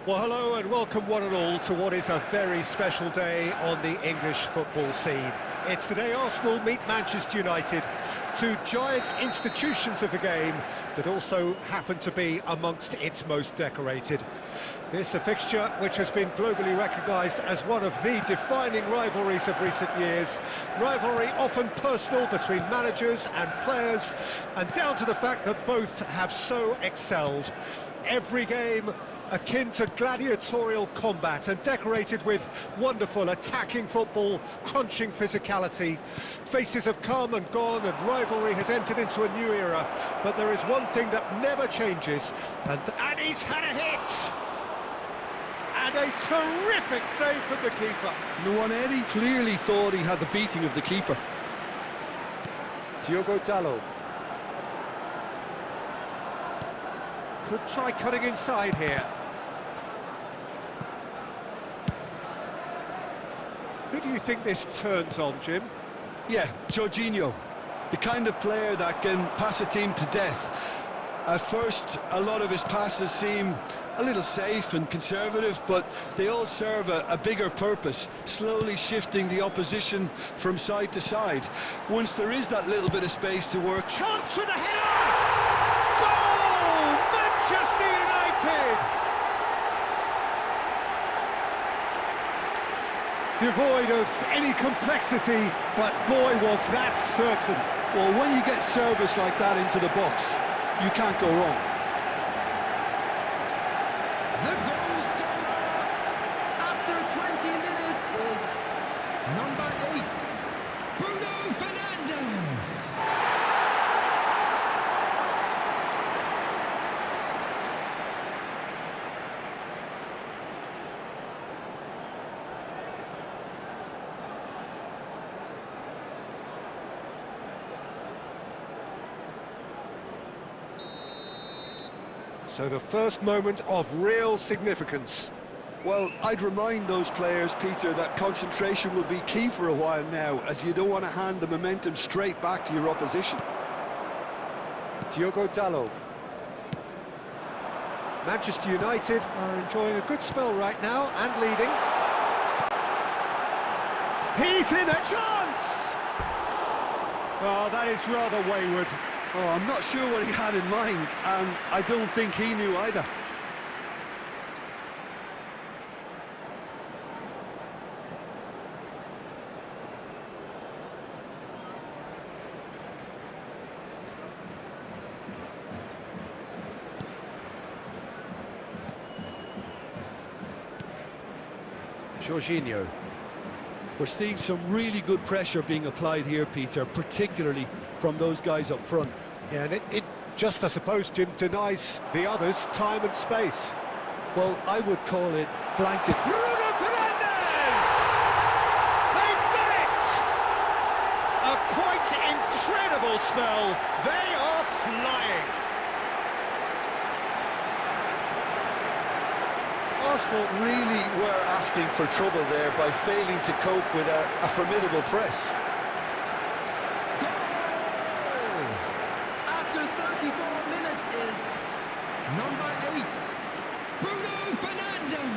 Well, hello and welcome one and all to what is a very special day on the English football scene. It's the day Arsenal meet Manchester United, two giant institutions of the game that also happen to be amongst its most decorated. This a fixture which has been globally recognised as one of the defining rivalries of recent years. Rivalry often personal between managers and players, and down to the fact that both have so excelled. Every game akin to gladiatorial combat and decorated with wonderful attacking football, crunching physicality. Faces have come and gone and rivalry has entered into a new era, but there is one thing that never changes, and he's had a hit! And a terrific save from the keeper. Eddie clearly thought he had the beating of the keeper. Diogo Dalot. Could try cutting inside here. Who do you think this turns on, Jim? Yeah, Jorginho. The kind of player that can pass a team to death. At first, a lot of his passes seem a little safe and conservative, but they all serve a bigger purpose, slowly shifting the opposition from side to side. Once there is that little bit of space to work... Chance for the header! Goal! Manchester United! Devoid of any complexity, but boy was that certain. Well, when you get service like that into the box, you can't go wrong. The goal scorer after 20 minutes is number 8, Bruno Fernandes. So the first moment of real significance. Well, I'd remind those players, Peter, that concentration will be key for a while now, as you don't want to hand the momentum straight back to your opposition. Diogo Dalot. Manchester United are enjoying a good spell right now and leading. He's in a chance! Well, that is rather wayward. Oh, I'm not sure what he had in mind, and I don't think he knew either. Jorginho. We're seeing some really good pressure being applied here, Peter, particularly from those guys up front. Yeah, and it just, I suppose, Jim, denies the others time and space. Well, I would call it blanket. Bruno Fernandes! They've done it! A quite incredible spell. They are flying. Arsenal really were asking for trouble there by failing to cope with a formidable press. After 34 minutes is number 8, Bruno Fernandes.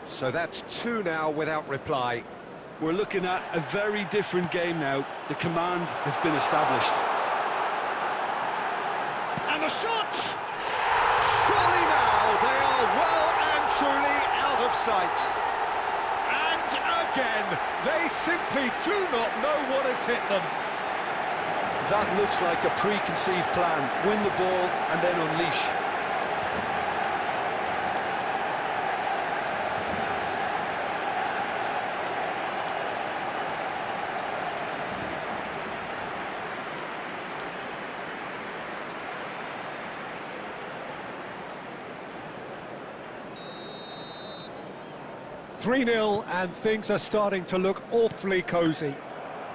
So that's 2 now without reply. We're looking at a very different game now. The command has been established. And the shot! Surely now they are well and truly out of sight. And again, they simply do not know what has hit them. That looks like a preconceived plan. Win the ball and then unleash. (3-0) and things are starting to look awfully cosy.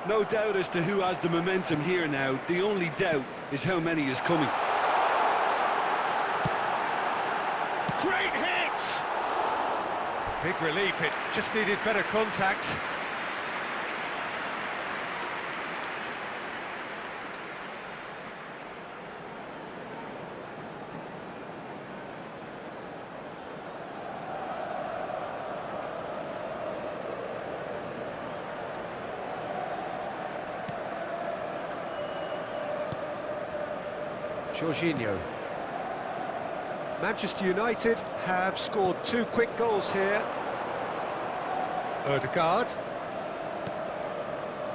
No doubt as to who has the momentum here now. The only doubt is how many is coming. Big relief, it just needed better contact. Jorginho. Manchester United have scored 2 quick goals here. Ødegaard.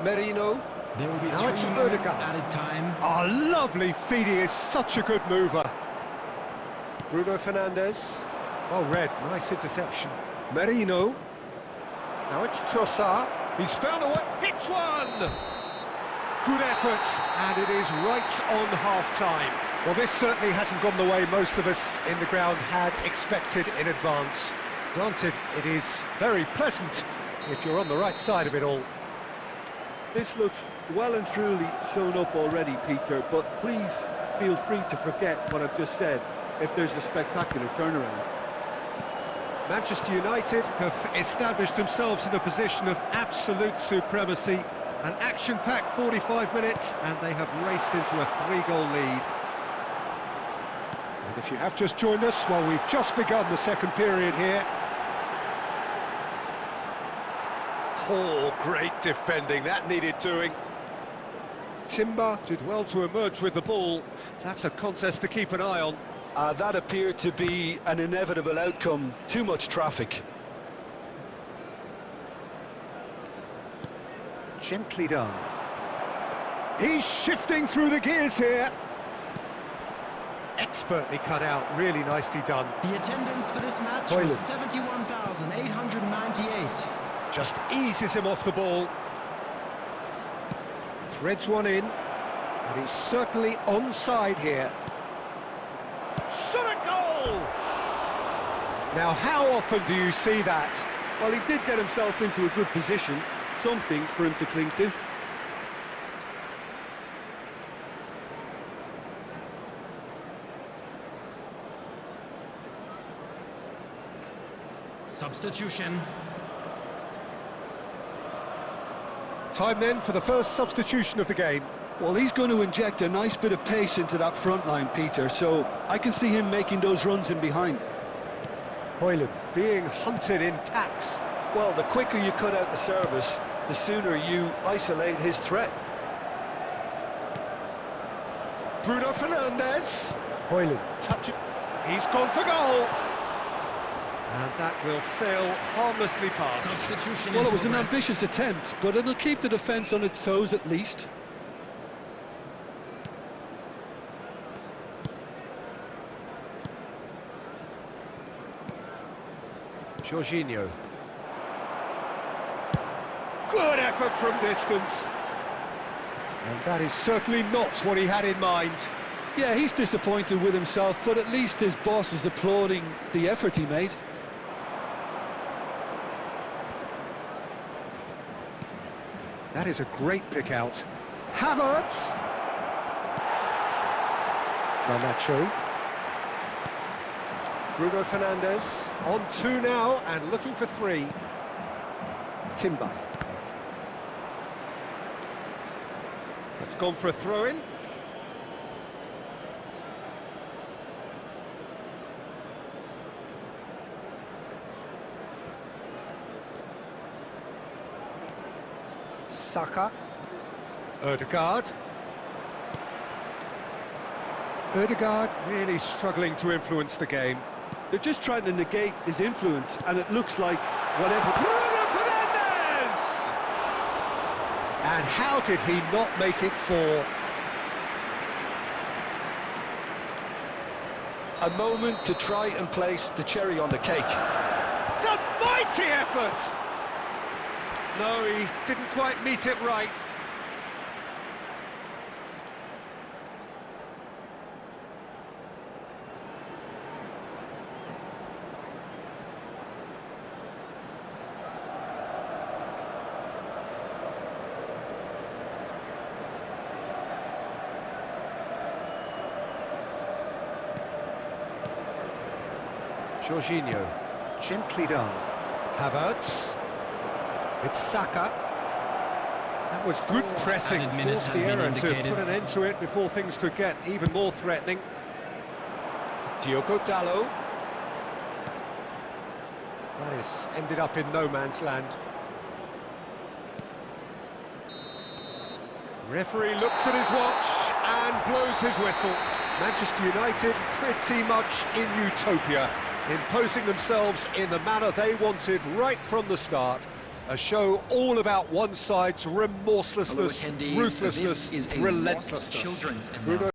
Merino. There will be Now it's 3 minutes Ødegaard. added time. Oh, lovely feed, he is such a good mover. Bruno Fernandes. Oh, Red, nice interception. Merino. Now it's Trossard. He's found a way, hits one! Good effort, and it is right on half-time. Well, this certainly hasn't gone the way most of us in the ground had expected in advance. Granted, it is very pleasant if you're on the right side of it all. This looks well and truly sewn up already, Peter, but please feel free to forget what I've just said if there's a spectacular turnaround. Manchester United have established themselves in a position of absolute supremacy. An action-packed 45 minutes, and they have raced into a 3-goal lead. And if you have just joined us, well, we've just begun the second period here. Oh, great defending, that needed doing. Timber did well to emerge with the ball. That's a contest to keep an eye on. That appeared to be an inevitable outcome. Too much traffic. Gently done. He's shifting through the gears here. Expertly cut out, really nicely done. The attendance for this match was 71,898. Just eases him off the ball. Threads one in, and he's certainly onside here. Shot a goal! Now, how often do you see that? Well, he did get himself into a good position, something for him to cling to. Substitution. Time then for the first substitution of the game. Well, he's going to inject a nice bit of pace into that front line, Peter, so I can see him making those runs in behind. Højlund being hunted in tacks. Well, the quicker you cut out the service, the sooner you isolate his threat. Bruno Fernandes. Højlund touch it. He's gone for goal. And that will sail harmlessly past. Substitution. Well, in it was an progress. ambitious attempt, but it'll keep the defence on its toes at least. Jorginho. Good effort from distance. And that is certainly not what he had in mind. Yeah, he's disappointed with himself, but at least his boss is applauding the effort he made. That is a great pick out. Havertz. Nacho. Bruno Fernandes on 2 now and looking for 3. Timber. It's gone for a throw-in. Saka. Ødegaard. Ødegaard really struggling to influence the game. They're just trying to negate his influence, and it looks like whatever... Bruno Fernandes! And how did he not make it 4? A moment to try and place the cherry on the cake. It's a mighty effort! No, he didn't quite meet it right. Jorginho, gently done. Havertz. It's Saka. That was good pressing, Added minutes forced the has been error to indicated. put an end to it before things could get even more threatening. Diogo Dalot. That is ended up in no man's land. Referee looks at his watch and blows his whistle. Manchester United pretty much in utopia, imposing themselves in the manner they wanted right from the start. A show all about one side's remorselessness, Hello, attendees. ruthlessness, This is a relentlessness. Lost Children's Bruno